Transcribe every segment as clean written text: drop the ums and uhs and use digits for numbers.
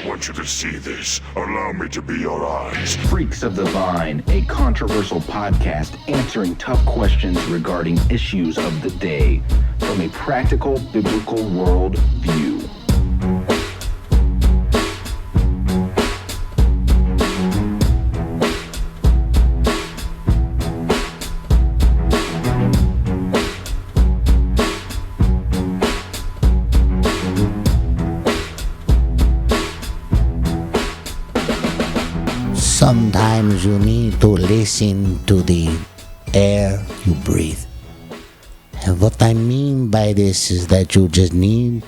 want you to see this. Allow me to be your eyes. Freaks of the Vine, a controversial podcast answering tough questions regarding issues of the day from a practical biblical world view. Sometimes you need to listen to the air you breathe. And what I mean by this is that you just need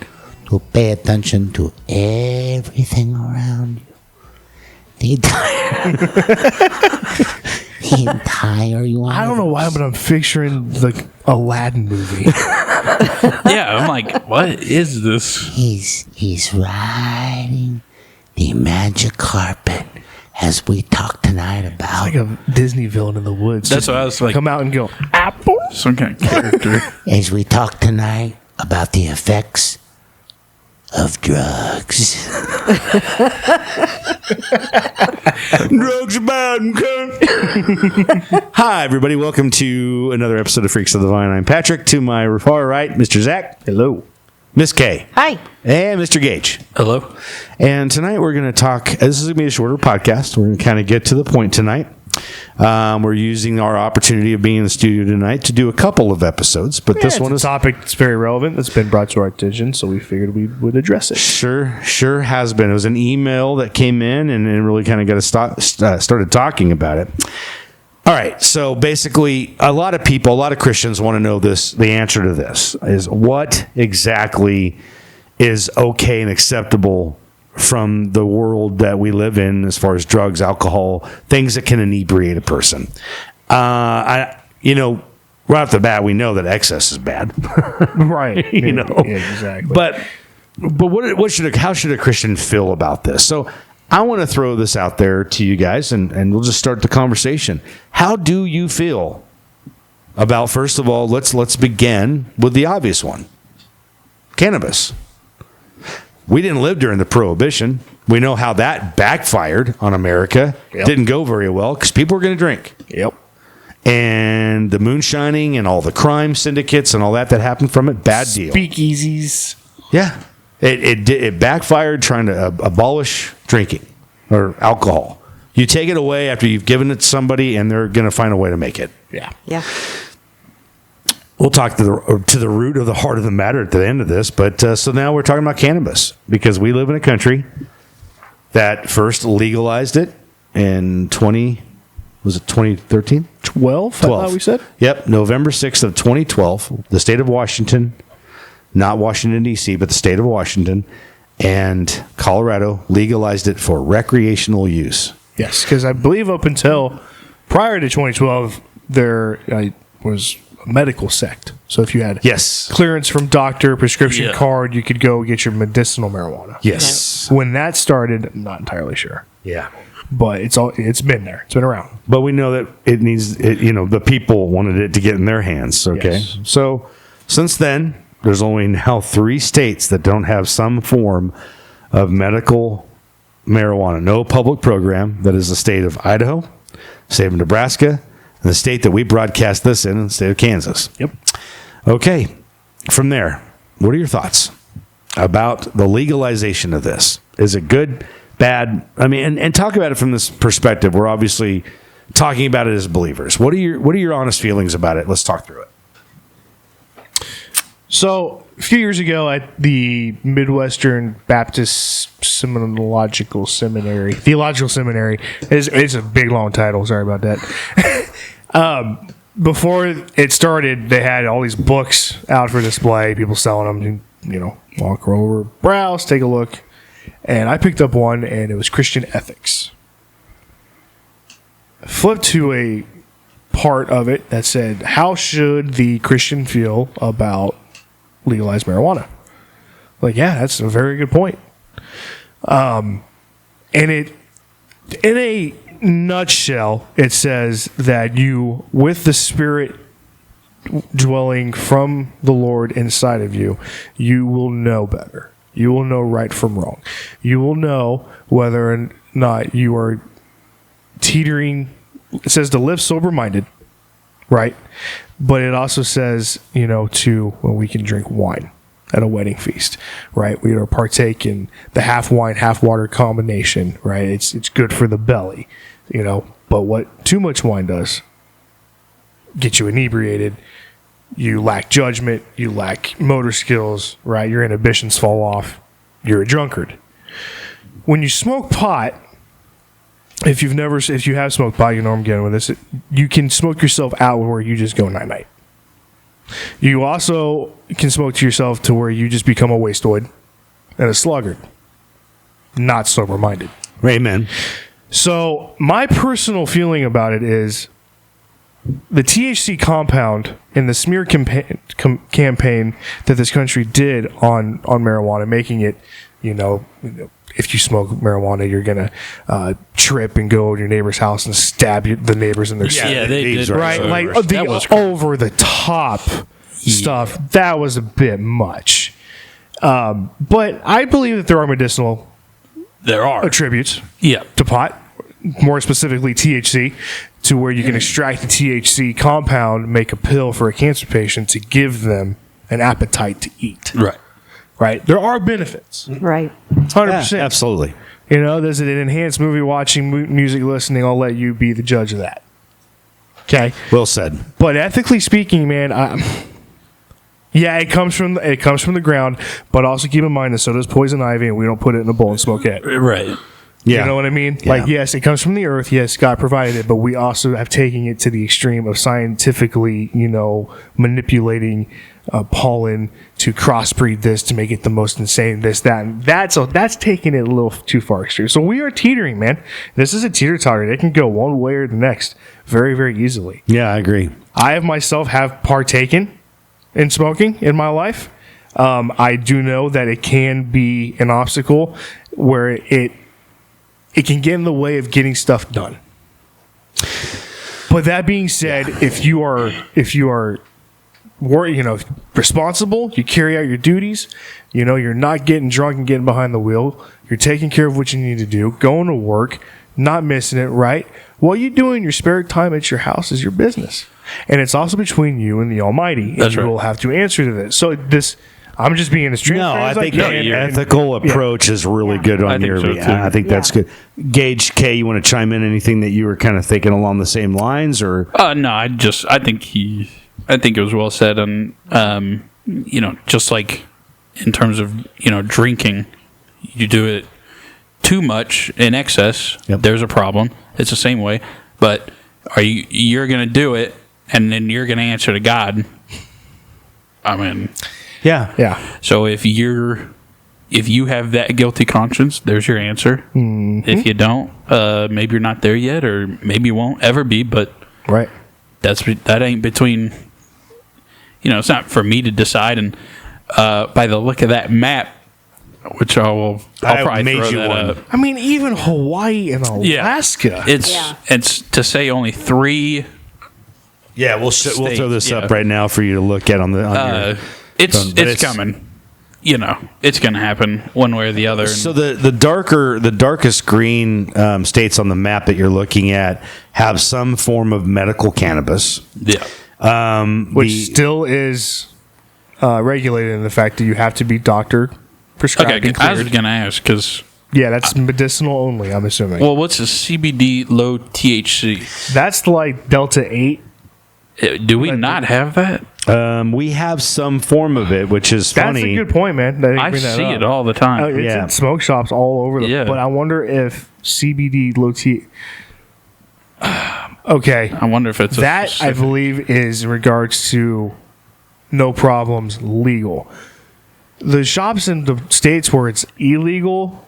to pay attention to everything around you. The entire you. I don't know why, but I'm picturing the Aladdin movie. Yeah, I'm like, what is this? He's riding the magic carpet as we talk tonight about. Like a Disney villain in the woods. That's what I was like. Come out and go, apple. Some kind of character. As we talk tonight about the effects of drugs. Drugs are bad, okay? Hi, everybody. Welcome to another episode of Freaks of the Vine. I'm Patrick. To my far right, Mr. Zach. Hello. Miss Kay. Hi. And Mr. Gage. Hello. And tonight we're going to talk. This is going to be a shorter podcast. We're going to kind of get to the point tonight. We're using our opportunity of being in the studio tonight to do a couple of episodes, but this one is a topic that's very relevant that's been brought to our attention, so we figured we would address it. Sure has been. It was an email that came in and it really kind of got us started talking about it. All right, so basically, a lot of Christians want to know this. The answer to this is what exactly is okay and acceptable from the world that we live in as far as drugs, alcohol, things that can inebriate a person. Right off the bat, we know that excess is bad. Right. Yeah, exactly. But how should a Christian feel about this? So I want to throw this out there to you guys, and we'll just start the conversation. How do you feel about, first of all, let's begin with the obvious one. Cannabis. We didn't live during the Prohibition. We know how that backfired on America. Yep. Didn't go very well because people were going to drink. Yep. And the moonshining and all the crime syndicates and all that happened from it, bad deal. Speakeasies. Yeah. It backfired trying to abolish drinking or alcohol. You take it away after you've given it to somebody, and they're going to find a way to make it. Yeah. Yeah. We'll talk to the root of the heart of the matter at the end of this. But so now we're talking about cannabis because we live in a country that first legalized it in 2013? 12, I thought we said? Yep, November 6th of 2012. The state of Washington, not Washington, D.C., but the state of Washington and Colorado legalized it for recreational use. Yes, because I believe up until prior to 2012, there was a medical sect. So if you had clearance from doctor, prescription card, you could go get your medicinal marijuana. Yes. When that started, I'm not entirely sure. Yeah. But it's been there. It's been around. But we know that the people wanted it to get in their hands. Okay. Yes. So since then, there's only now 3 states that don't have some form of medical marijuana. No public program. That is the state of Idaho, the state of Nebraska, and the state that we broadcast this in the state of Kansas. Yep. Okay. From there, what are your thoughts about the legalization of this? Is it good, bad? I mean, and talk about it from this perspective. We're obviously talking about it as believers. What are your honest feelings about it? Let's talk through it. So a few years ago at the Midwestern Baptist Theological Seminary, it's a big long title. Sorry about that. Before it started, they had all these books out for display. People selling them. Walk over, browse, take a look, and I picked up one, and it was Christian Ethics. I flipped to a part of it that said, "How should the Christian feel about legalized marijuana?" Like, yeah, that's a very good point. And it, in a nutshell, it says that you, with the Spirit dwelling from the Lord inside of you, you will know better. You will know right from wrong. you will know whether or not you are teetering. It says to live sober-minded, right? But it also says, we can drink wine at a wedding feast, right? We are partake in the half wine, half water combination, right? It's good for the belly, But what too much wine does, get you inebriated. You lack judgment. You lack motor skills, right? Your inhibitions fall off. You're a drunkard. When you smoke pot, if you have smoked pot, you know I'm getting with this. You can smoke yourself out where you just go night-night. You also can smoke to yourself to where you just become a wasteoid and a sluggard, not sober-minded. Amen. So my personal feeling about it is the THC compound in the smear campaign that this country did on marijuana, making it, if you smoke marijuana, you're going to trip and go to your neighbor's house and stab the neighbors in their sleep. Yeah, they did. Right? Like the over-the-top stuff, that was a bit much. But I believe that there are medicinal There are. attributes Yeah. to pot, more specifically THC, to where you can extract the THC compound, make a pill for a cancer patient to give them an appetite to eat. Right. Right? There are benefits. Right. 100%. Yeah, absolutely. There's an enhanced movie watching, music listening. I'll let you be the judge of that. Okay? Well said. But ethically speaking, man, it comes from the ground, but also keep in mind that so does poison ivy, and we don't put it in a bowl and smoke it. Right. Yeah. You know what I mean? Yeah. Like, yes, it comes from the earth. Yes, God provided it, but we also have taken it to the extreme of scientifically, manipulating pollen to crossbreed this to make it the most insane this, that, and that's taking it a little too far extreme. So we are teetering, man. This is a teeter-totter. It can go one way or the next very, very easily. Yeah, I agree. I myself have partaken in smoking in my life. I do know that it can be an obstacle where it can get in the way of getting stuff done. But that being said, if you are responsible, you carry out your duties, you're not getting drunk and getting behind the wheel, you're taking care of what you need to do, going to work, not missing it, right? What you do in your spare time at your house is your business. And it's also between you and the Almighty. That's and you right. will have to answer to this. So I'm just being as transparent No, I as think I can. the ethical approach is really good on I think your so, behalf. too. I think that's good. Gage, Kay, you want to chime in anything that you were kind of thinking along the same lines, or? No, I think it was well said. And, just like in terms of, drinking, you do it too much in excess. Yep. There's a problem. It's the same way. But you're going to do it, and then you're going to answer to God. I mean, Yeah. Yeah. so if you have that guilty conscience, there's your answer. Mm-hmm. If you don't, maybe you're not there yet, or maybe you won't ever be. But Right. that ain't between. It's not for me to decide. And by the look of that map, which I'll probably made throw you that one. up. I mean, even Hawaii and Alaska. It's to say only 3. Yeah, we'll throw this up right now for you to look at on your. It's but it's- coming. It's going to happen one way or the other. So the darkest green states on the map that you're looking at have some form of medical cannabis. Yeah. Which still is regulated in the fact that you have to be doctor prescribed Okay, and I was cleared. going to ask because. Yeah, that's medicinal only, I'm assuming. Well, what's a CBD low THC? That's like Delta 8. Do we not have that? We have some form of it, which is That's funny. a good point, man. That you I bring that see up. it all the time. It's Yeah. in smoke shops all over. Yeah. But I wonder if CBD low T. Okay. I wonder if it's a That, I specific- believe, is in regards to no problems legal. The shops in the states where it's illegal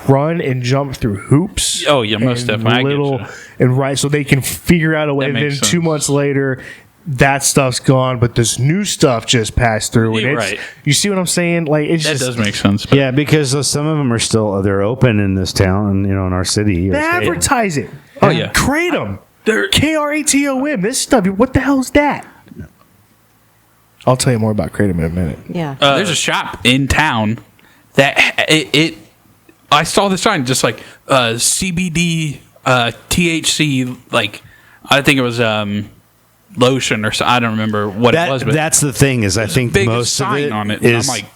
run and jump through hoops. Oh, yeah, most and definitely. I get you. and right, so they can figure out a way. That And then makes 2 sense. months later, that stuff's gone, but this new stuff just passed through. And You're it's, right. You see what I'm saying? Like it's That just does make sense. But Yeah, because some of them are still they're open in this town and in our city. they advertise it. Oh, yeah. Kratom. KRATOM. This stuff. What the hell is that? I'll tell you more about Kratom in a minute. Yeah. there's a shop in town that I saw the sign just like CBD, THC, like I think it was lotion or so. I don't remember what it was. But that's the thing is I think big most of sign it on it. is I'm like,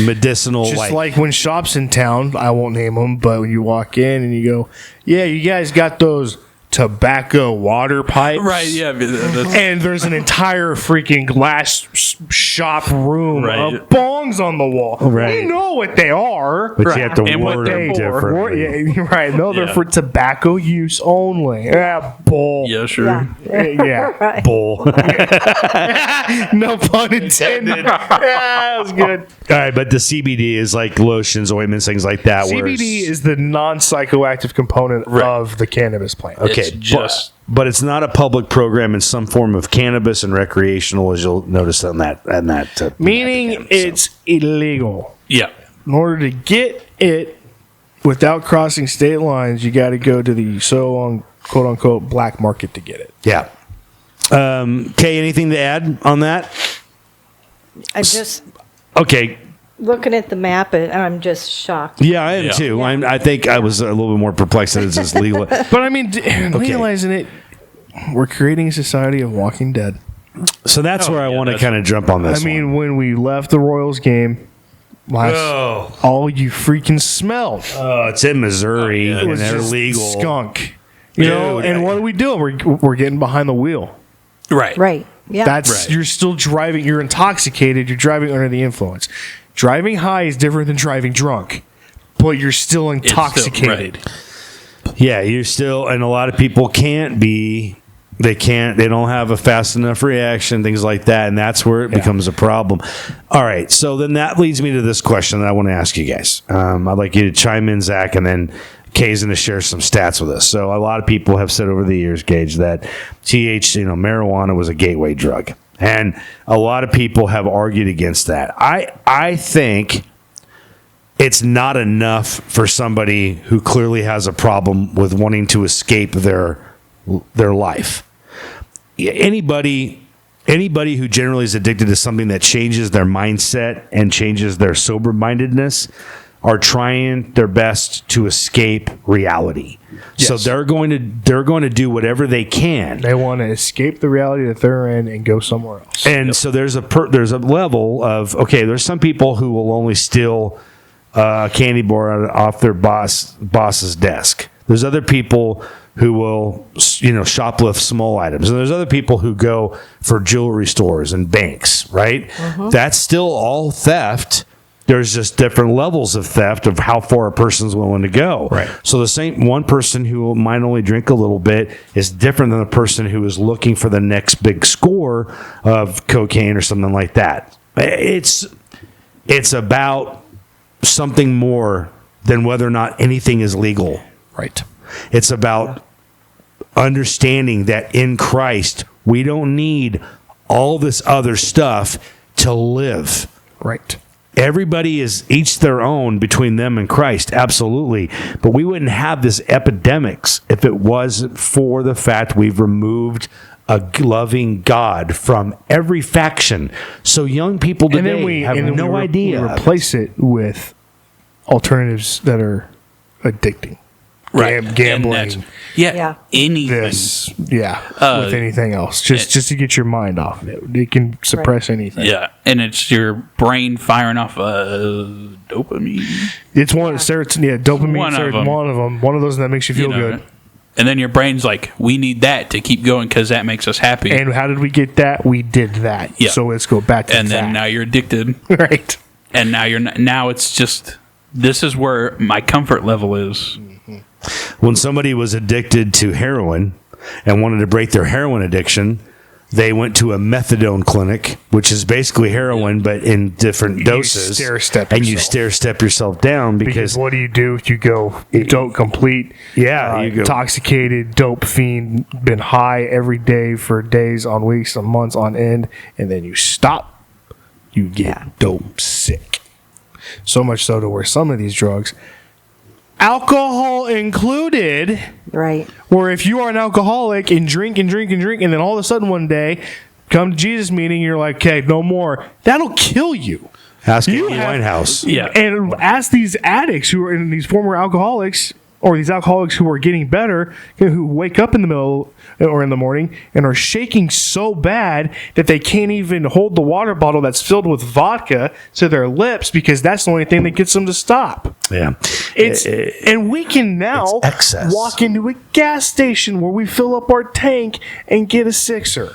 medicinal. Just like when shops in town, I won't name them, but when you walk in and you go, yeah, you guys got those tobacco water pipes. right? Yeah, And there's an entire freaking glass shop room Right. of bongs on the wall. Right. We know what they are. but you have to And what word they're it for. differently. Yeah, right. No, they're Yeah. for tobacco use only. Yeah, bull. yeah, sure. Yeah. Bull. No pun intended. Yeah, that was good. All right, but the CBD is like lotions, ointments, things like that. CBD is the non-psychoactive component of the cannabis plant. okay, It's just but it's not a public program in some form of cannabis and recreational, as you'll notice on that. Meaning it's illegal. yeah. In order to get it without crossing state lines, you got to go to the quote unquote black market to get it. Yeah. Kay, anything to add on that? I'm just Okay. looking at the map and I'm just shocked. Yeah, I am Yeah. too. I think I was a little bit more perplexed that it's just legal. But I mean, legalizing it, we're creating a society of Walking Dead. So that's where I want to kind of jump on this. I mean, when we left the Royals game, all you freaking smelled it's in Missouri and was they're just legal. skunk. You know, Dude, and what are we doing? We're getting behind the wheel. Right. Right. Yeah. That's you're still driving. You're intoxicated. You're driving under the influence. Driving high is different than driving drunk, but you're still intoxicated. Yeah, you're still, and a lot of people can't be. They don't have a fast enough reaction, things like that, and that's where it becomes a problem. All right, so then that leads me to this question that I want to ask you guys. I'd like you to chime in, Zach, and then Kay's going to share some stats with us. So a lot of people have said over the years, Gage, that marijuana was a gateway drug, and a lot of people have argued against that. I think it's not enough for somebody who clearly has a problem with wanting to escape their life. Anybody who generally is addicted to something that changes their mindset and changes their sober-mindedness are trying their best to escape reality. Yes. So they're going to do whatever they can. They want to escape the reality that they're in and go somewhere else. And so there's a level of, okay, there's some people who will only steal a candy bar off their boss's desk. There's other people who will, shoplift small items. And there's other people who go for jewelry stores and banks, right? That's still all theft. There's just different levels of theft of how far a person's willing to go. Right. So the same one person who might only drink a little bit is different than the person who is looking for the next big score of cocaine or something like that. It's about something more than whether or not anything is legal. Right. It's about understanding that in Christ, we don't need all this other stuff to live. Right. Everybody is each their own between them and Christ, absolutely. But we wouldn't have this epidemics if it wasn't for the fact we've removed a loving God from every faction. So young people today have no idea. We replace it with alternatives that are addicting. Right. Gambling. Yeah. Anything. With anything else. Just to get your mind off of it. It can suppress anything. Yeah. And it's your brain firing off dopamine. It's one dopamine One of them. one of them. One of those that makes you feel good. And then your brain's like, we need that to keep going because that makes us happy. And how did we get that? We did that. Yeah. So let's go back to and that. then now you're addicted. Right. And now it's just, this is where my comfort level is. When somebody was addicted to heroin and wanted to break their heroin addiction, they went to a methadone clinic, which is basically heroin, but in different doses. You stair-step yourself down because what do? You go dope complete. Yeah, you go intoxicated, dope fiend, been high every day for days on weeks on months on end, and then you stop. You get dope sick. So much so to where some of these drugs, alcohol included, Right. where if you are an alcoholic and drink, and then all of a sudden one day, come to Jesus meeting, you're like, okay, no more. That'll kill you. Ask You Amy have- Winehouse. Yeah. And ask these addicts who are in these former alcoholics, or these alcoholics who are getting better, who wake up in the middle or in the morning and are shaking so bad that they can't even hold the water bottle that's filled with vodka to their lips because that's the only thing that gets them to stop. Yeah. It's and we can now it's excess. walk into a gas station where we fill up our tank and get a sixer.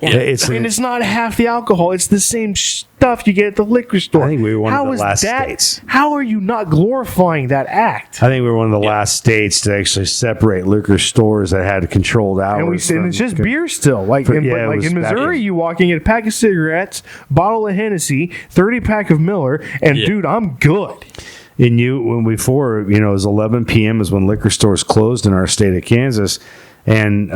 It's And it's not half the alcohol; it's the same stuff you get at the liquor store. I think we were one of the is last that, states. How are you not glorifying that act? I think we were one of the last states to actually separate liquor stores that had controlled hours. And and from- it's just beer still. Like in, Yeah, it like was in back Missouri, in- you walk in, get a pack of cigarettes, bottle of Hennessy, 30-pack of Miller, and dude, I'm good. And when before, it was 11 p.m. is when liquor stores closed in our state of Kansas, and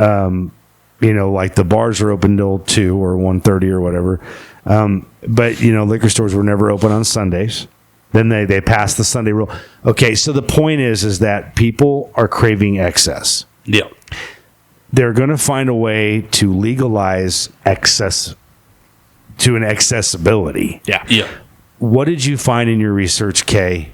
like the bars are open till 2 or 1:30 or whatever. But liquor stores were never open on Sundays. Then they passed the Sunday rule. Okay, so the point is that people are craving excess. Yeah. They're going to find a way to legalize excess to an accessibility. Yeah. Yeah. What did you find in your research, Kay,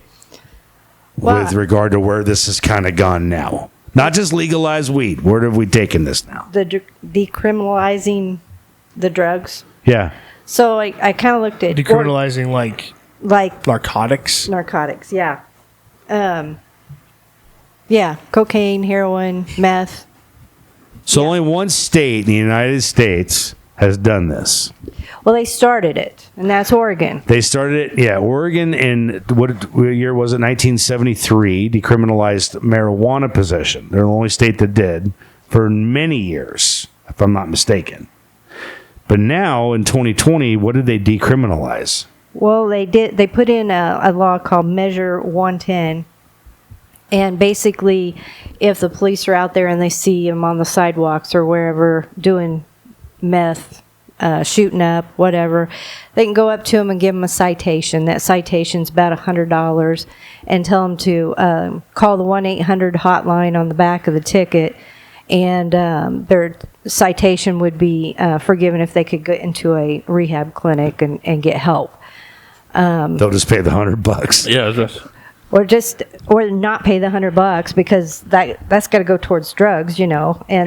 Well, with regard to where this has kind of gone now? Not just legalize weed. Where have we taken this now? the decriminalizing the drugs. Yeah. So I kind of looked at Decriminalizing like narcotics. narcotics. Yeah. Yeah, cocaine, heroin, meth. So only one state in the United States has done this. Well, they started it, and that's Oregon. They started it, Oregon in, what year was it? 1973, decriminalized marijuana possession. They're the only state that did for many years, if I'm not mistaken. But now, in 2020, what did they decriminalize? Well, they did. They put in a law called Measure 110, and basically, if the police are out there and they see them on the sidewalks or wherever doing meth, shooting up, whatever, they can go up to them and give them a citation. That citation's about $100, and tell them to call the 1-800 hotline on the back of the ticket, and their citation would be forgiven if they could get into a rehab clinic and get help. They'll just pay the $100. Yeah. That's, Or not pay the $100 because that's got to go towards drugs, And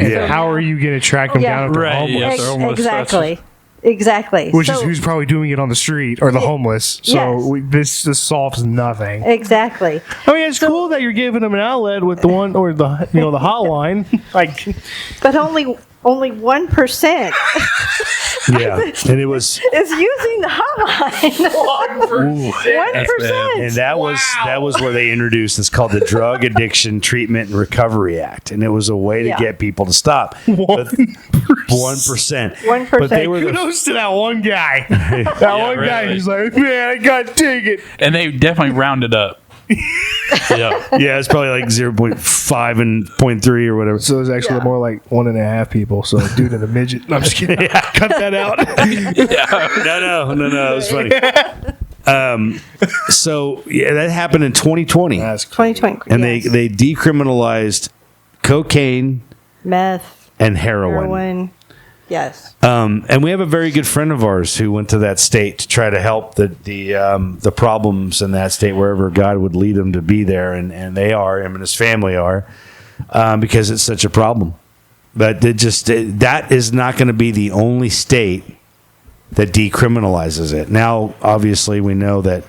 so How are you going to track them Yeah. down if they're Right, homeless? yeah. they're homeless, Exactly. Which is So- who's probably doing it on the street or the homeless. So Yes. this just solves nothing. Exactly. I mean, it's cool that you're giving them an outlet with the one or the the hotline. Like, But only 1% Yeah. And it was, is using the hotline. 1%. and that was where they introduced, it's called the Drug Addiction Treatment and Recovery Act. And it was a way to Yeah. get people to stop. 1%. 1%. But they were the kudos to that one guguy. That one guy really. who's like, man, I got to take it. and they definitely rounded up. Yeah. Yeah, it's probably like 0.5 and 0.3 or whatever. So it's actually Yeah. more like 1.5 people. So a dude and a midget. No, I'm just kidding. Cut that out. No, it was funny. So yeah, that happened in 2020, That's 2020. and yes. they decriminalized cocaine Meth, and heroin. heroin. Yes. And we have a very good friend of ours who went to that state to try to help the problems in that state, wherever God would lead him to be there, and they are, him and his family are, because it's such a problem. But that is not going to be the only state that decriminalizes it. Now, obviously, we know that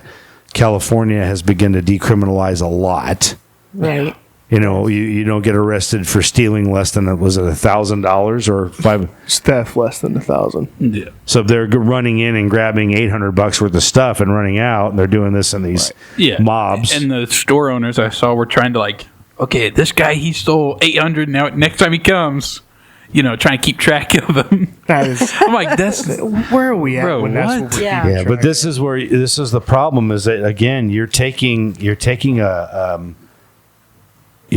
California has begun to decriminalize a lot. Right. You don't get arrested for stealing less than, was it $1,000 or $5? theft less than 1,000. Yeah. So if they're running in and grabbing $800 worth of stuff and running out, and they're doing this in these Yeah. mobs. And the store owners I saw were trying to okay, this guy, he stole 800. Now next time he comes, trying to keep track of them. That is, I'm like, that's where are we at Bro, when that's what? what we're Yeah. keeping Yeah, track but this is the problem is that, again, you're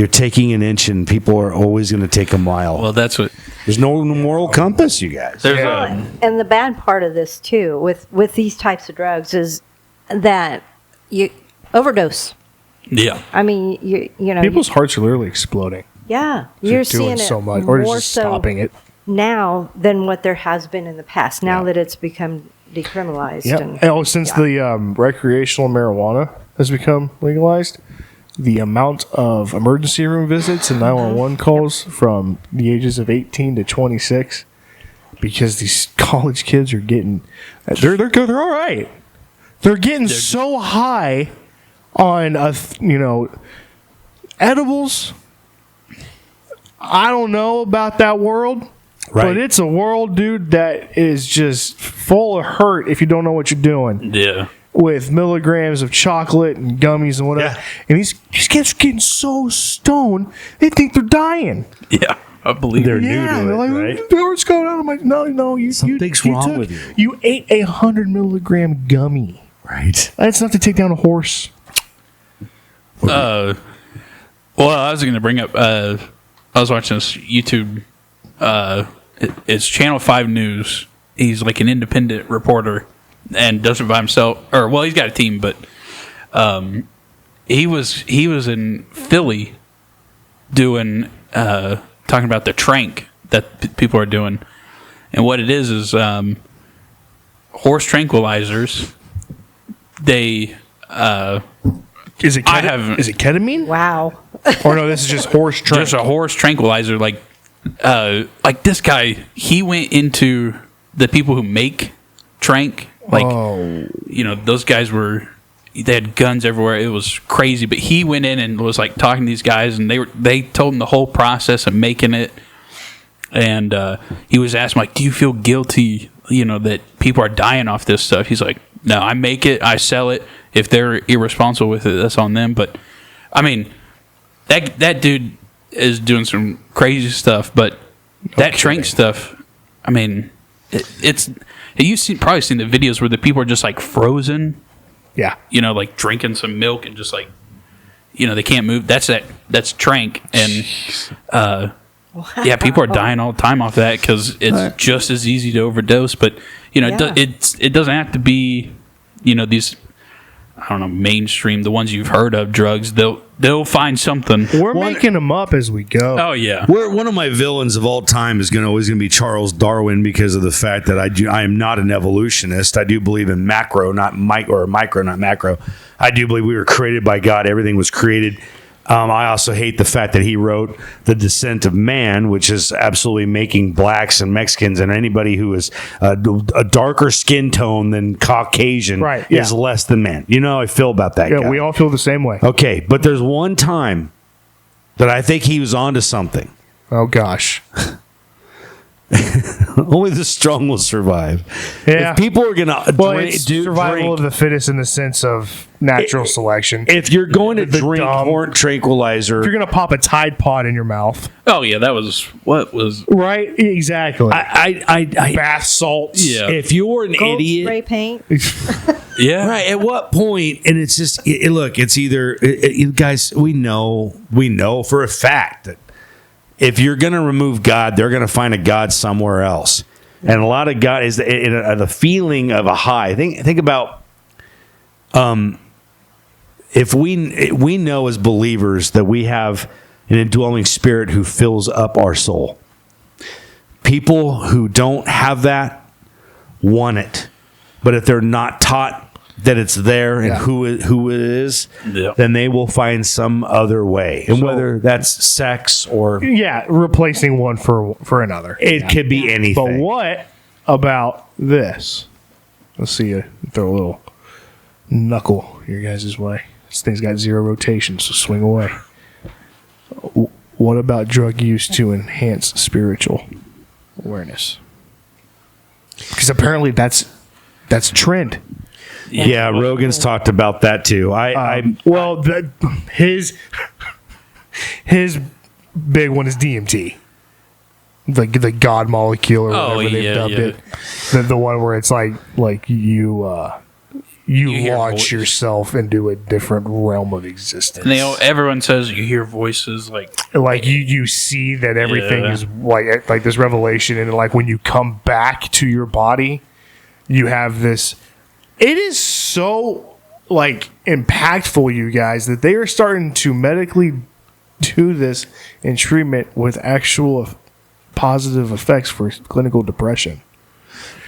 taking an inch, and people are always going to take a mile. well, that's what There's no moral compass, you guys. there's Well, and the bad part of this too, with these types of drugs, is that you overdose. yeah. I mean, you know, People's hearts are literally exploding. yeah, They're you're doing seeing it so much, or more just so stopping it. now than what there has been in the past. Now that it's become decriminalized. Yeah. And, Oh, since the recreational marijuana has become legalized, the amount of emergency room visits and 911 calls from the ages of 18 to 26, because these college kids are getting, they're all right. They're getting so high on edibles. I don't know about that world. Right. But it's a world, dude, that is just full of hurt if you don't know what you're doing. Yeah. With milligrams of chocolate and gummies and whatever. Yeah. And these kids are getting so stoned, they think they're dying. Yeah. I believe They're it. new to they're it, like, right? what's going on? I'm like, no, Something's wrong with you. You ate 100 milligram gummy. Right. That's enough to take down a horse. Well, I was going to bring up. I was watching this YouTube. It's Channel 5 News. He's like an independent reporter and does it by himself. Or well, he's got a team, but he was in Philly doing talking about the trank that people are doing, and what it is horse tranquilizers. They Is it ketamine? wow. Or no, this is just horse trank. just a horse tranquilizer. Like this guy, he went into the people who make trank. Like, those guys they had guns everywhere. It was crazy. But he went in and was like talking to these guys, and they told him the whole process of making it. And he was asking, like, do you feel guilty, that people are dying off this stuff? He's like, no, I make it, I sell it. If they're irresponsible with it, that's on them. But, I mean, that dude is doing some crazy stuff. But that trank stuff, I mean, you've probably seen the videos where the people are just, like, frozen. Yeah. Like drinking some milk and just, like, they can't move. That's trank. And, yeah, people are dying all the time off that because it's just as easy to overdose. But it doesn't have to be, these, I don't know, mainstream, the ones you've heard of drugs. They'll find something. We're making them up as we go. Oh yeah. One of my villains of all time is always going to be Charles Darwin because of the fact that I am not an evolutionist. I do believe in macro, not micro, or micro, not macro. I do believe we were created by God. Everything was created. I also hate the fact that he wrote The Descent of Man, which is absolutely making blacks and Mexicans and anybody who is a darker skin tone than Caucasian is less than man. You know how I feel about that guy. We all feel the same way. Okay, but there's one time that I think he was onto something. Oh, gosh. Only the strong will survive. Yeah. If people are going to survival of the fittest in the sense of natural selection. If you're going to drink dumb, horn tranquilizer, if you're going to pop a Tide Pod in your mouth. Oh yeah, that was what was right. Exactly. I bath salts. Yeah. If you're an Gold idiot, spray paint. yeah. right? At what point? And it's just look. It's either guys. We know for a fact that if you're going to remove God, they're going to find a God somewhere else. And a lot of God is the feeling of a high. Think about if we know as believers that we have an indwelling spirit who fills up our soul. People who don't have that want it. But if they're not taught that it's there and who it is, then they will find some other way. And whether that's sex or replacing one for another. It could be anything. But what about this? Let's see you throw a little knuckle your guys' way. This thing's got 0 rotation, so swing away. What about drug use to enhance spiritual awareness? Because apparently that's a trend. Yeah, Rogan's talked about that too. His big one is DMT, the God molecule or whatever they've dubbed it. The one where it's like you launch yourself into a different realm of existence. And everyone says you hear voices like you see that everything is like this revelation, and like when you come back to your body, you have this. It is so impactful, you guys, that they are starting to medically do this in treatment with actual positive effects for clinical depression.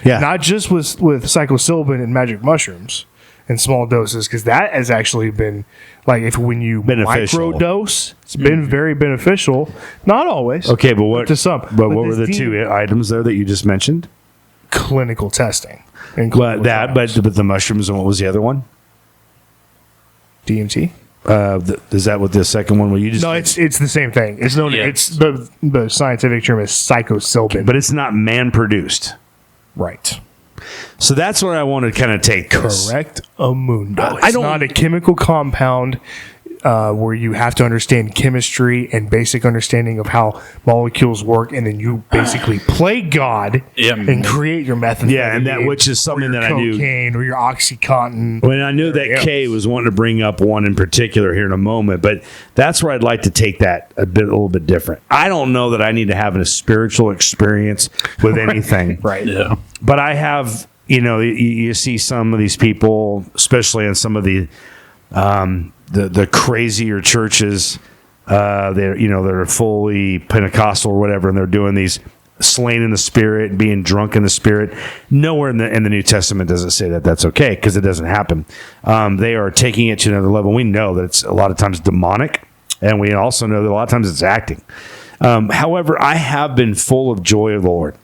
Yeah. Not just with psilocybin and magic mushrooms in small doses, because that has actually been like when you Beneficial. microdose, it's been very beneficial. Not always. Okay, but what to some. But what were the this two items there that you just mentioned? clinical testing? And But clinical but trials. the mushrooms, and what was the other one? DMT. Is that what the second one? You just No, it's the same thing. It's known. Yeah. It's the scientific term is psilocybin. but it's not man produced. Right. So that's where I want to kind of take this. Correct. Amundo. I It's don't- not a chemical compound where you have to understand chemistry and basic understanding of how molecules work, and then you basically play God Yeah. and create your methamphetamine. Yeah, and that which is something or your that I knew. cocaine or your OxyContin. When I knew that Everything Kay else. was wanting to bring up one in particular here in a moment, but that's where I'd like to take that a little bit different. I don't know that I need to have a spiritual experience with anything, Right. Yeah. but I have. You see some of these people, especially in some of the crazier churches, they're fully Pentecostal or whatever, and they're doing these slain in the spirit, being drunk in the spirit. Nowhere in the New Testament does it say that that's okay, because it doesn't happen. They are taking it to another level. We know that it's a lot of times demonic, and we also know that a lot of times it's acting. However, I have been full of joy of the Lord.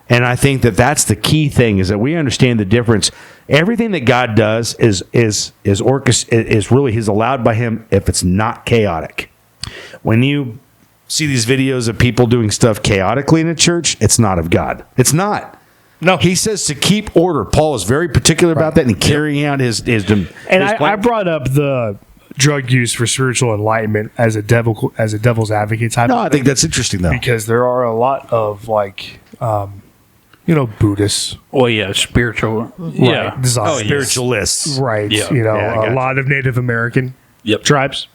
And I think that that's the key thing, is that we understand the difference. Everything that God does is really He's allowed by Him if it's not chaotic. When you see these videos of people doing stuff chaotically in a church, it's not of God. It's not. No. He says to keep order. Paul is very particular about that and carrying out his And I plan. brought up the drug use for spiritual enlightenment as a devil's advocate type. No, of I think that's interesting though. because there are a lot of Buddhists, Well, yeah, spiritual. Yeah. design. Oh, yes. Spiritualists. right? Yeah. Yeah, I A gotcha. lot of Native American Yep. tribes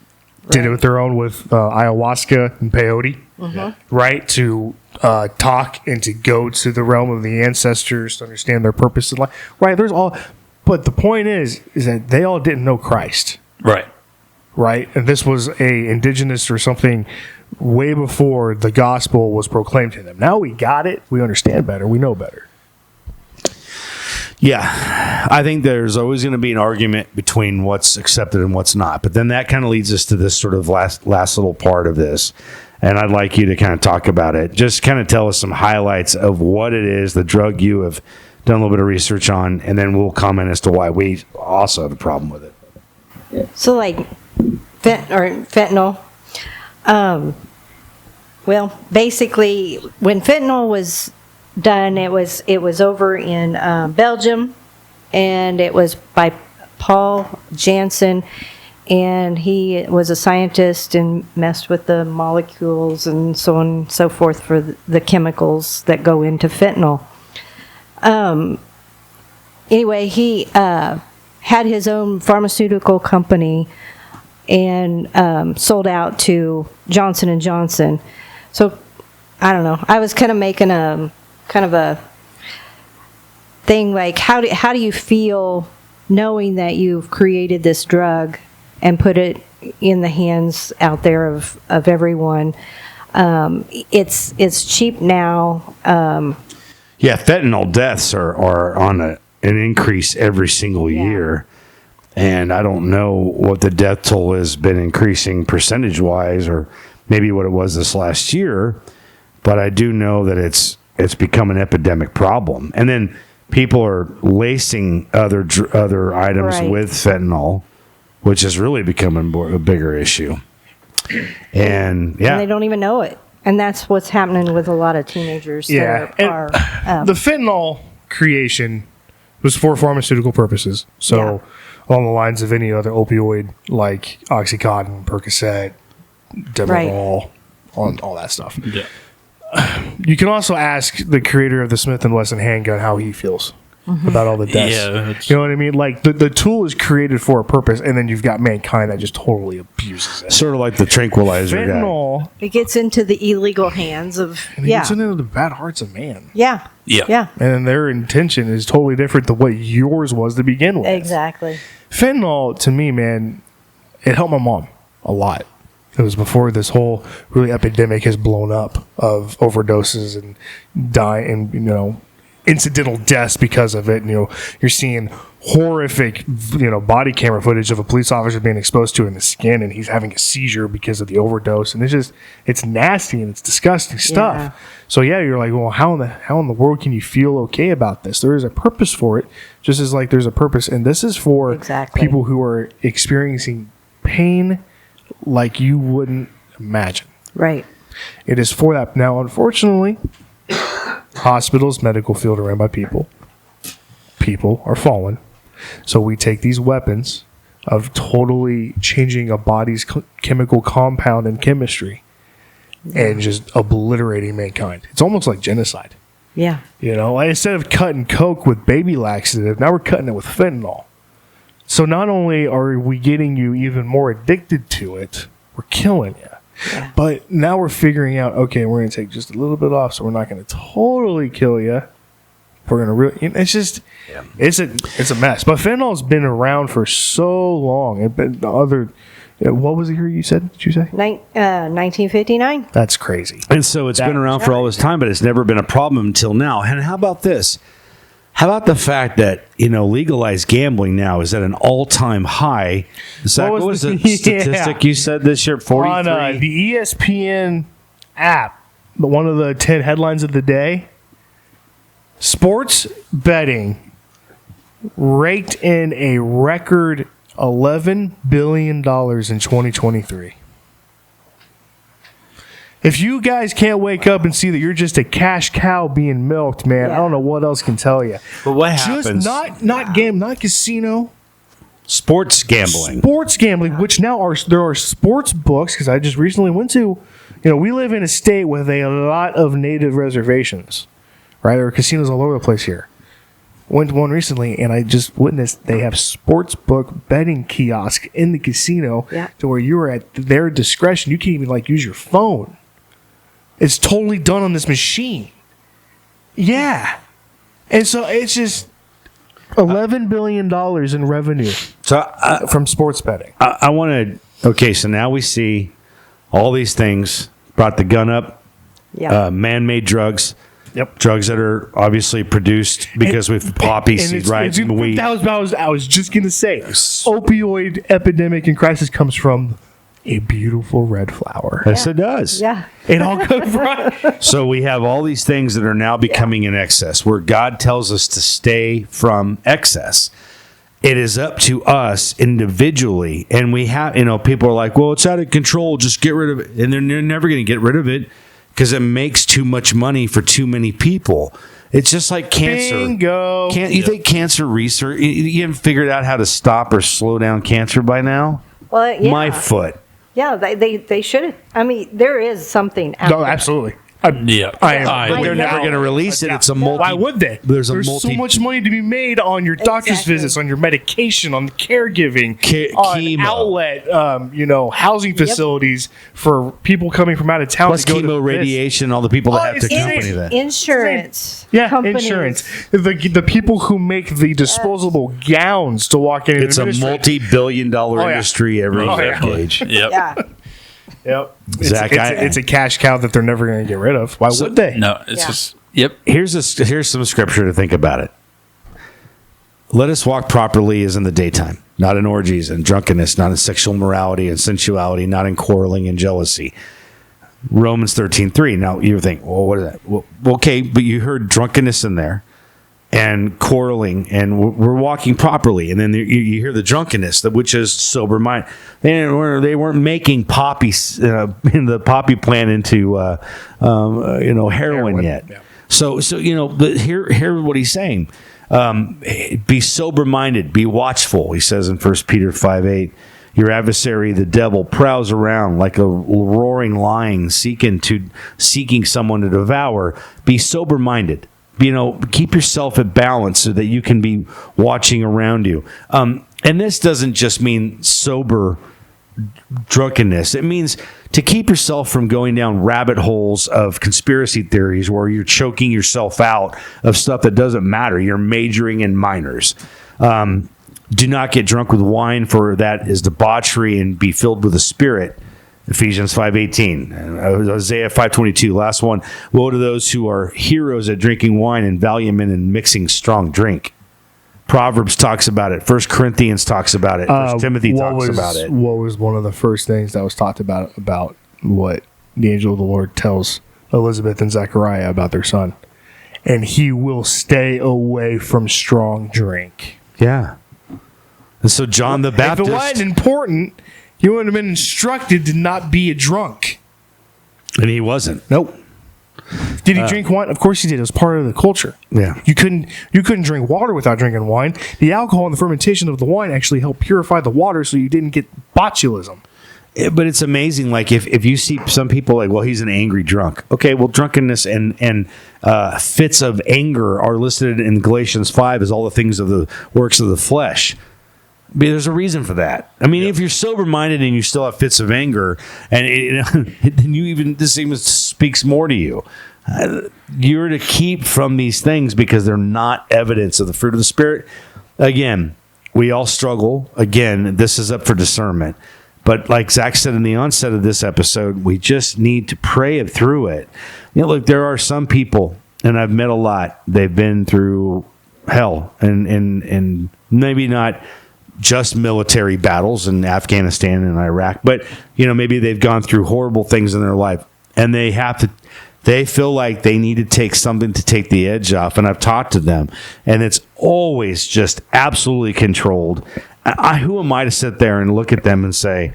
did it with their own with ayahuasca and peyote, right? To talk and to go to the realm of the ancestors to understand their purpose in life, right? There's all, but the point is that they all didn't know Christ, Right. right? And this was a indigenous or something way before the gospel was proclaimed to them. Now we got it. We understand better. We know better. Yeah, I think there's always going to be an argument between what's accepted and what's not. But then that kind of leads us to this sort of last little part of this. And I'd like you to kind of talk about it. Just kind of tell us some highlights of what it is, the drug you have done a little bit of research on, and then we'll comment as to why we also have a problem with it. So like fentanyl. Well, basically, when fentanyl was done, it was over in Belgium, and it was by Paul Janssen, and he was a scientist and messed with the molecules and so on and so forth for the chemicals that go into fentanyl. Anyway, he had his own pharmaceutical company and sold out to Johnson & Johnson. So, I don't know. I was kind of making a thing like, how do you feel knowing that you've created this drug and put it in the hands out there of everyone? It's cheap now. Yeah, fentanyl deaths are on an increase every single year. And I don't know what the death toll has been increasing percentage-wise, or maybe what it was this last year. But I do know that it's become an epidemic problem. And then people are lacing other items Right. with fentanyl, which is really becoming a bigger issue. And yeah, And they don't even know it. And that's what's happening with a lot of teenagers Yeah, that are the fentanyl creation was for pharmaceutical purposes. So along the lines of any other opioid like OxyContin, Percocet, Demerol, all that stuff. Yeah. You can also ask the creator of the Smith & Wesson handgun how he feels about all the deaths. Yeah, it's- You know what I mean? Like the tool is created for a purpose, and then you've got mankind that just totally abuses it. sort of like the tranquilizer guy. Fentanyl, it gets into the illegal hands of and it gets into the bad hearts of man. yeah Yeah. And their intention is totally different than what yours was to begin with. exactly. Fentanyl, to me, man, it helped my mom a lot. It was before this whole really epidemic has blown up of overdoses and dying, and incidental deaths because of it. And, you're seeing horrific, body camera footage of a police officer being exposed to it in the skin, and he's having a seizure because of the overdose. And it's nasty and it's disgusting stuff. Yeah. So yeah, you're like, well, how in the world can you feel okay about this? There is a purpose for it, just as like there's a purpose, and this is for Exactly. people who are experiencing pain like you wouldn't imagine. Right. It is for that. Now, unfortunately, hospitals, medical field are run by people. People are fallen. So we take these weapons of totally changing a body's chemical compound and chemistry and just obliterating mankind. It's almost like genocide. Yeah. Like instead of cutting coke with baby laxative, now we're cutting it with fentanyl. So not only are we getting you even more addicted to it, we're killing you. Yeah. But now we're figuring out, okay, we're going to take just a little bit off, so we're not going to totally kill you. We're going to really, it's just, it's a mess. But fentanyl's been around for so long. What was the year you said? Did you say? 1959. That's crazy. And so it's been around for all this time, but it's never been a problem until now. And how about this? How about the fact that, legalized gambling now is at an all-time high? Zach, what was the statistic you said this year? 43? On the ESPN app, one of the 10 headlines of the day, sports betting raked in a record $11 billion in 2023. If you guys can't wake up and see that you're just a cash cow being milked, man, I don't know what else can tell you. But what happens? Just not casino. Sports gambling. Sports gambling, which now there are sports books, because I just recently went to, we live in a state with a lot of native reservations, right? There are casinos all over the place here. Went to one recently, and I just witnessed they have sports book betting kiosk in the casino to where you are at their discretion. You can't even use your phone. It's totally done on this machine. Yeah. And so it's just $11 billion in revenue from sports betting. I want to, okay, so now we see all these things, brought the gun up, man-made drugs. Yep. Drugs that are obviously produced because with poppy seed, right? I was just going to say, opioid epidemic and crisis comes from a beautiful red flower. Yes, it does. Yeah. It all comes from. So we have all these things that are now becoming in excess, where God tells us to stay from excess. It is up to us individually, and we have, people are like, well, it's out of control, just get rid of it. And they're never going to get rid of it, because it makes too much money for too many people. It's just like cancer. Bingo. You think cancer research, you haven't figured out how to stop or slow down cancer by now? Well, yeah. My foot. Yeah, they should. I mean, there is something out No, there. absolutely. But they're never going to release it. It's a multi. Why would they? There's so much money to be made on your doctor's visits, on your medication, on the caregiving, on chemo. outlet, housing facilities for people coming from out of town. Plus to go chemo, to radiation, all the people that have to it's accompany that. Insurance. Yeah, companies. insurance. The people who make the disposable gowns to walk in. And It's a multi-billion-dollar industry every age. Yep. Yeah. Yep. Zach, it's a cash cow that they're never going to get rid of. Why would they? No, it's just, yep. Here's some scripture to think about it. Let us walk properly as in the daytime, not in orgies and drunkenness, not in sexual immorality and sensuality, not in quarreling and jealousy. Romans 13:3. Now you think, well, what is that? Well, okay, but you heard drunkenness in there and quarreling, and we're walking properly, and then you hear the drunkenness, which is sober mind. They weren't making poppies in the poppy plant into heroin yet. Yeah. So but hear what he's saying. Be sober minded, be watchful. He says in 1 Peter 5:8. Your adversary, the devil, prowls around like a roaring lion, seeking someone to devour. Be sober minded. Keep yourself at balance so that you can be watching around you. And this doesn't just mean sober drunkenness. It means to keep yourself from going down rabbit holes of conspiracy theories where you're choking yourself out of stuff that doesn't matter. You're majoring in minors. Do not get drunk with wine, for that is debauchery, and be filled with the Spirit. Ephesians 5:18, Isaiah 5:22. Last one. Woe to those who are heroes at drinking wine and valiant men in mixing strong drink. Proverbs talks about it. 1 Corinthians talks about it. 1 Timothy talks about it. What was one of the first things that was talked about what the angel of the Lord tells Elizabeth and Zechariah about their son? And he will stay away from strong drink. Yeah. And so John the Baptist. If it wasn't important, he would have been instructed to not be a drunk. And he wasn't. Nope. Did he drink wine? Of course he did. It was part of the culture. Yeah. You couldn't drink water without drinking wine. The alcohol and the fermentation of the wine actually helped purify the water so you didn't get botulism. But it's amazing. Like if you see some people like, well, he's an angry drunk. Okay, well, drunkenness and fits of anger are listed in Galatians 5 as all the things of the works of the flesh. But there's a reason for that. I mean, if you're sober-minded and you still have fits of anger, and then this even speaks more to you. You're to keep from these things because they're not evidence of the fruit of the Spirit. Again, we all struggle. Again, this is up for discernment. But like Zach said in the onset of this episode, we just need to pray it through it. Look, there are some people, and I've met a lot, they've been through hell and maybe not just military battles in Afghanistan and Iraq, but maybe they've gone through horrible things in their life, and they feel like they need to take something to take the edge off. And I've talked to them, and it's always just absolutely controlled. Who am I to sit there and look at them and say,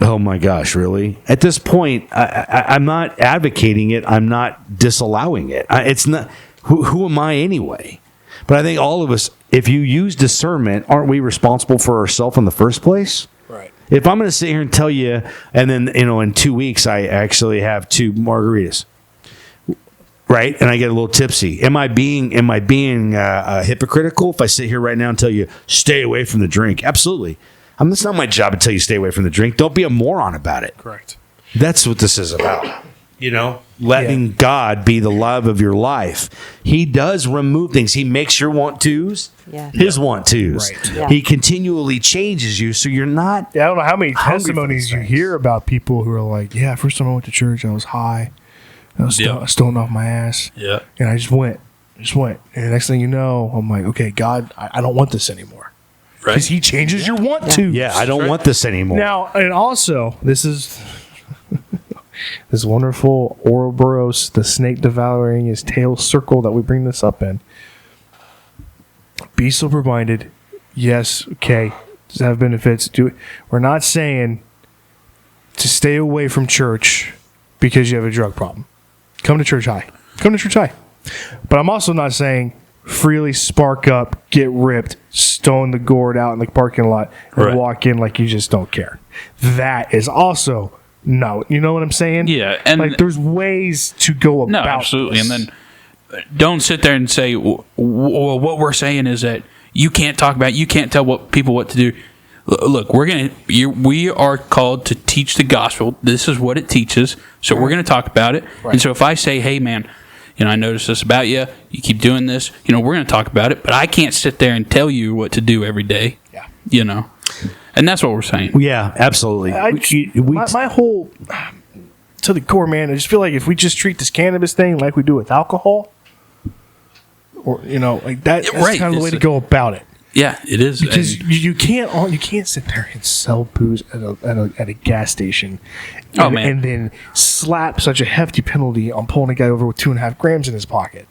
oh my gosh, really? At this point, I'm not advocating it. I'm not disallowing it. It's not. Who am I anyway? But I think all of us, if you use discernment, aren't we responsible for ourselves in the first place? Right. If I'm going to sit here and tell you, and then in 2 weeks I actually have 2 margaritas, right, and I get a little tipsy, am I being hypocritical if I sit here right now and tell you stay away from the drink? Absolutely. It's not my job to tell you stay away from the drink. Don't be a moron about it. Correct. That's what this is about. Letting God be the love of your life. He does remove things. He makes your want-tos his want-tos. Right. Yeah. He continually changes you, so you're not. Yeah, I don't know how many hungry for testimonies these you things. hear about people who are like, yeah, first time I went to church, I was high. I was stoned off my ass. Yeah. And I just went. And the next thing you know, I'm like, okay, God, I don't want this anymore. Right. Because he changes your want-to. Yeah, I don't want this anymore. Now, and also, this is this wonderful Ouroboros, the snake devouring his tail circle that we bring this up in. Be sober-minded. Yes, okay. Does have benefits. Do it. We're not saying to stay away from church because you have a drug problem. Come to church high. But I'm also not saying freely spark up, get ripped, stone the gourd out in the parking lot, and walk in like you just don't care. That is also no. You know what I'm saying? Yeah, and like there's ways to go about. No, absolutely. this. And then don't sit there and say, well, what we're saying is that you can't talk about it, you can't tell people what to do. Look, we are called to teach the gospel. This is what it teaches, so we're going to talk about it. Right. And so if I say, hey, man, I noticed this about you. You keep doing this. We're going to talk about it, but I can't sit there and tell you what to do every day. Yeah. And that's what we're saying. Yeah, absolutely. My whole to the core, man. I just feel like if we just treat this cannabis thing like we do with alcohol, or like that, that's right. kind of the way to go about it. Yeah, it is because you can't sit there and sell booze at a gas station, and then slap such a hefty penalty on pulling a guy over with 2.5 grams in his pocket.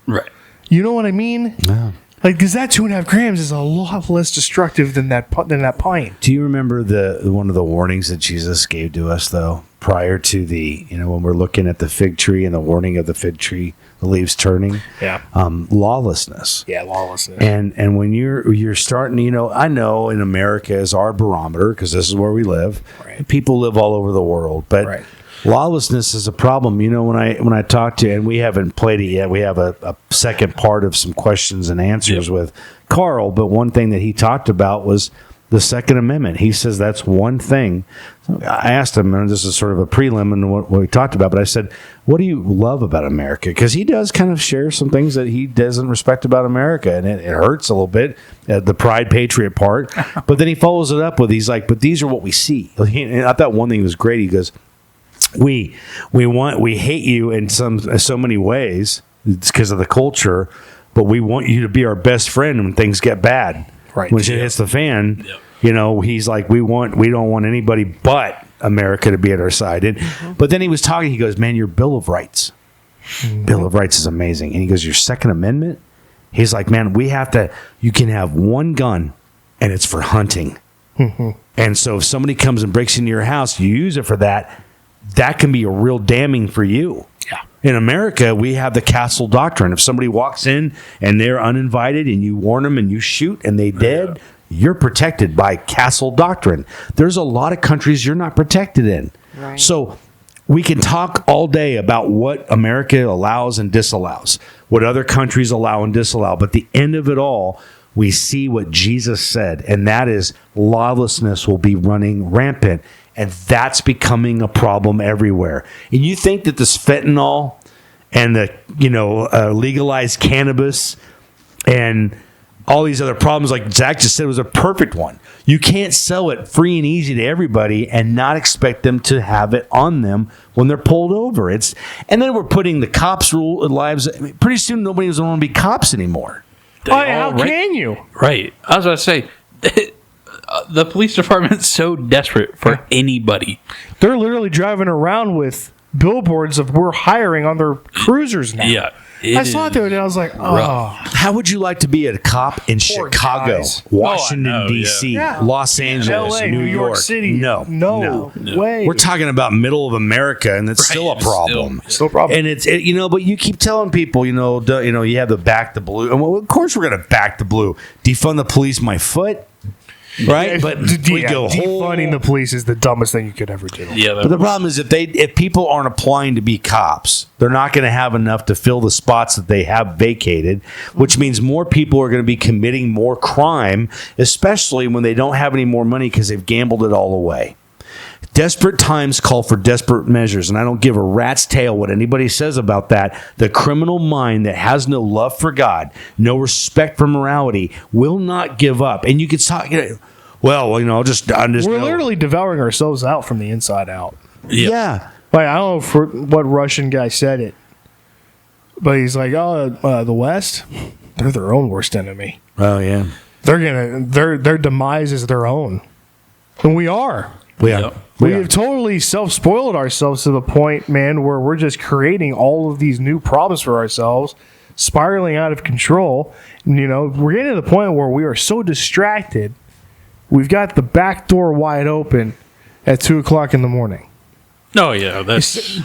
Right. You know what I mean? No. Like, because that 2.5 grams is a lot less destructive than that pint. Do you remember one of the warnings that Jesus gave to us, though, prior to when we're looking at the fig tree and the warning of the fig tree, the leaves turning? Yeah. Lawlessness. Yeah, lawlessness. And when you're starting, I know in America is our barometer because this is where we live. Right. People live all over the world, but lawlessness is a problem. When I talk to, and we haven't played it yet, we have a second part of some questions and answers with Carl. But one thing that he talked about was the Second Amendment. He says that's one thing. So I asked him, and this is sort of a prelim in what we talked about, but I said, what do you love about America? Because he does kind of share some things that he doesn't respect about America, and it hurts a little bit, the pride patriot part. But then he follows it up with, he's like, but these are what we see. And I thought one thing was great. He goes, we hate you in so many ways. It's because of the culture, but we want you to be our best friend when things get bad. Right. When shit hits the fan, he's like, we don't want anybody but America to be at our side. But then he was talking, he goes, man, your Bill of Rights. Bill of Rights is amazing. And he goes, your Second Amendment? He's like, man, you can have one gun and it's for hunting. And so if somebody comes and breaks into your house, you use it for that can be a real damning for you. Yeah. In America, we have the castle doctrine. If somebody walks in and they're uninvited and you warn them and you shoot and they dead, you're protected by castle doctrine. There's a lot of countries you're not protected in. Right. So we can talk all day about what America allows and disallows, what other countries allow and disallow. But at the end of it all, we see what Jesus said, and that is lawlessness will be running rampant. And that's becoming a problem everywhere. And you think that this fentanyl and the legalized cannabis and all these other problems, like Zach just said, was a perfect one. You can't sell it free and easy to everybody and not expect them to have it on them when they're pulled over. And then we're putting the cops' lives. I mean, pretty soon nobody doesn't want to be cops anymore. How can you? Right. I was about to say, the police department's so desperate for anybody. They're literally driving around with billboards of we're hiring on their cruisers now. Yeah. I saw it the other day. I was like, How would you like to be a cop in Poor Chicago, guys. Washington, Oh, I know, D.C., yeah. Los Angeles, LA, New New York City? No. way. We're talking about middle of America, and it's still a It's problem. Still a problem. And but you keep telling people, you have to back the blue, and well, of course we're going to back the blue. Defund the police, my foot, right? But we go defunding the police is the dumbest thing you could ever do. Yeah. But the problem is if people aren't applying to be cops, they're not going to have enough to fill the spots that they have vacated, which means more people are going to be committing more crime, especially when they don't have any more money because they've gambled it all away. Desperate times call for desperate measures, and I don't give a rat's tail what anybody says about that. The criminal mind that has no love for God, no respect for morality, will not give up. And you could talk, I'm just We're literally devouring ourselves out from the inside out. Yeah. Like, I don't know for what Russian guy said it, but he's like, the West, they're their own worst enemy. Oh yeah. Their demise is their own, and we are. Yeah. We have totally self-spoiled ourselves to the point, man, where we're just creating all of these new problems for ourselves, spiraling out of control. And, we're getting to the point where we are so distracted, we've got the back door wide open at 2 o'clock in the morning. Oh, yeah. That's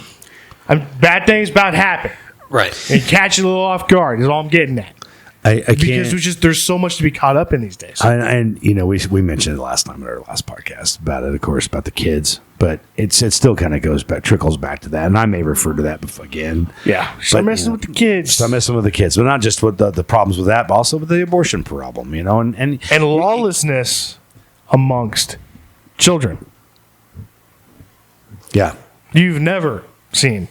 Bad things about to happen. right. And catch you a little off guard is all I'm getting at. I Because can't. there's so much to be caught up in these days. We mentioned it last time in our last podcast about it, of course, about the kids, but it still kind of trickles back to that, and I may refer to that again. Yeah, start messing with the kids. Start messing with the kids, but not just with the problems with that, but also with the abortion problem, and lawlessness amongst children. Yeah, You've never seen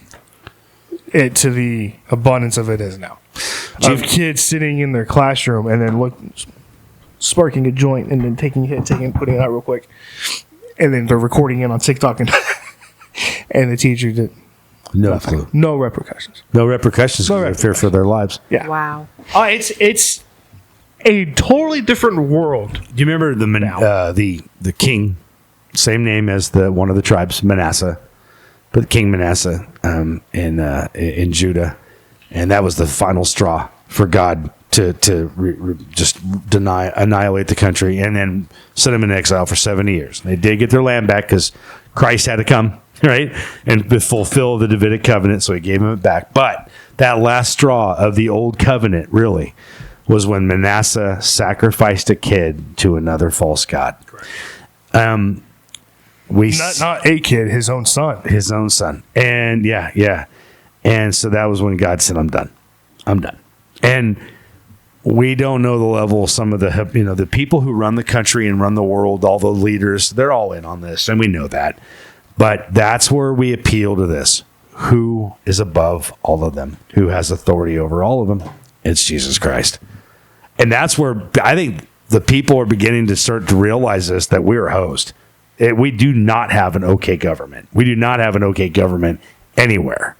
it to the abundance of it is now. Of kids sitting in their classroom and then sparking a joint and then putting it out real quick, and then they're recording it on TikTok and and the teacher did no clue, no repercussions. no repercussions. They fear for their lives. Yeah, Wow. It's a totally different world. Do you remember the king, same name as one of the tribes, Manasseh, but King Manasseh in Judah, and that was the final straw for God to just annihilate the country and then send them in exile for 70 years. They did get their land back because Christ had to come, right, and fulfill the Davidic covenant, so he gave them it back. But that last straw of the old covenant really was when Manasseh sacrificed a kid to another false god. Not a kid, his own son. His own son. And yeah. And so that was when God said, I'm done. And we don't know the level. Some of the people who run the country and run the world, all the leaders, they're all in on this, and we know that. But that's where we appeal to this. Who is above all of them? Who has authority over all of them? It's Jesus Christ. And that's where I think the people are beginning to start to realize this, that we're a host. We do not have an okay government. We do not have an okay government anywhere.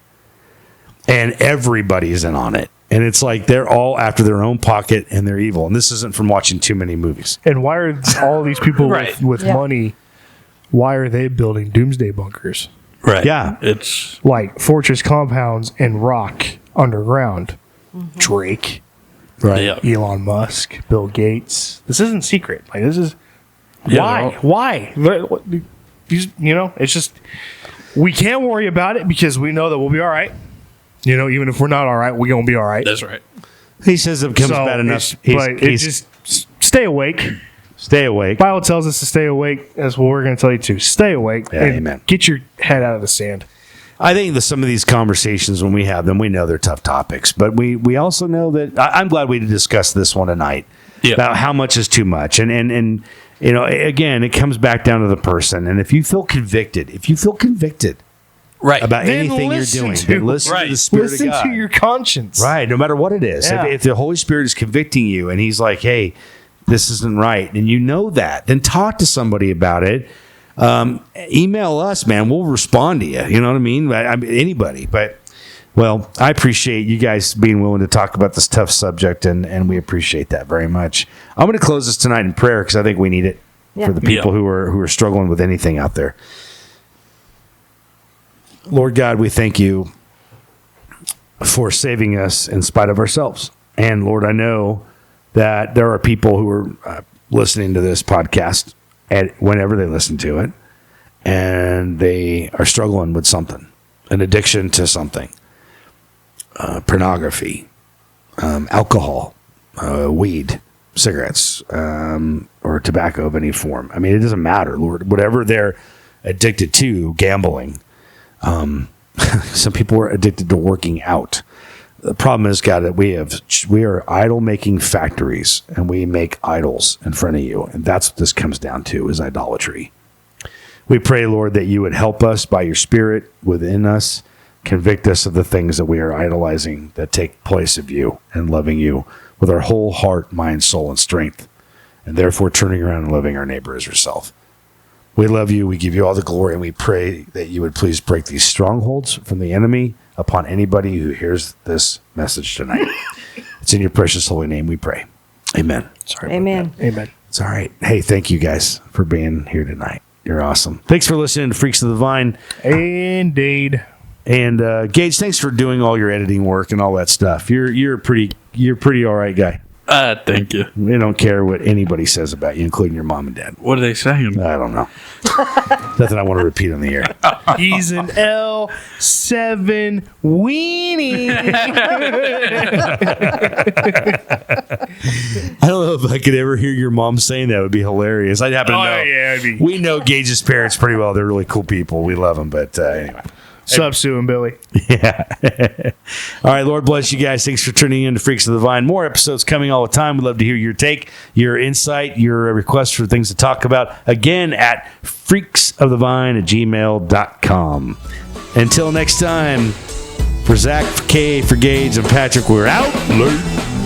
And everybody's in on it. And it's like they're all after their own pocket and they're evil. And this isn't from watching too many movies. And why are all these people Right. with money, why are they building doomsday bunkers? Right. Yeah. It's Like fortress compounds and rock underground. Drake, Right. yeah. Elon Musk, Bill Gates. This isn't secret. Like, this is... Yeah, Why? It's just... We can't worry about it because we know that we'll be all right. Even if we're not all right, we're going to be all right. That's right. He says it becomes bad enough. Just stay awake. Stay awake. Bible tells us to stay awake. That's what we're going to tell you to. Stay awake. Yeah, and amen. Get your head out of the sand. I think that some of these conversations, when we have them, we know they're tough topics. But we also know that... I'm glad we discussed this one tonight. Yeah. About how much is too much. And again, it comes back down to the person. And if you feel convicted Right. about Then anything you're listen doing, to- then listen to the Spirit Listen of God. to your conscience. Right, no matter what it is. Yeah. If the Holy Spirit is convicting you and he's like, hey, this isn't right, and you know that, then talk to somebody about it. Email us, man. We'll respond to you. You know what I mean? Anybody. But, well, I appreciate you guys being willing to talk about this tough subject, and we appreciate that very much. I'm going to close this tonight in prayer because I think we need it Yeah. for the people Yeah. who are struggling with anything out there. Lord God, we thank you for saving us in spite of ourselves. And Lord, I know that there are people who are listening to this podcast whenever they listen to it, and they are struggling with something, an addiction to something, pornography, alcohol, weed, cigarettes, or tobacco of any form. I mean, it doesn't matter, Lord. Whatever they're addicted to, gambling. Some people are addicted to working out. The problem is, God, that we are idol making factories, and we make idols in front of you, and that's what this comes down to, is idolatry. We pray, Lord, that you would help us by your Spirit within us, convict us of the things that we are idolizing that take place of you, and loving you with our whole heart, mind, soul, and strength, and therefore turning around and loving our neighbor as yourself. We love you. We give you all the glory, and we pray that you would please break these strongholds from the enemy upon anybody who hears this message tonight. It's in your precious holy name we pray. Amen. Sorry about Amen. Amen. It's all right. Hey, thank you guys for being here tonight. You're awesome. Thanks for listening to Freaks of the Vine. Indeed. And Gage, thanks for doing all your editing work and all that stuff. You're a pretty all right guy. Thank you. We don't care what anybody says about you, including your mom and dad. What are they saying? I don't know. Nothing I want to repeat on the air. He's an L7 weenie. I don't know if I could ever hear your mom saying that. It would be hilarious. I'd happen to know. yeah. It'd be We know Gage's parents pretty well. They're really cool people. We love them. But anyway. Sup, Sue and Billy. Yeah. All right. Lord bless you guys. Thanks for tuning in to Freaks of the Vine. More episodes coming all the time. We'd love to hear your take, your insight, your requests for things to talk about. Again, at freaksofthevine@gmail.com. Until next time, for Zach, for Kay, for Gage, and Patrick, we're out. Later.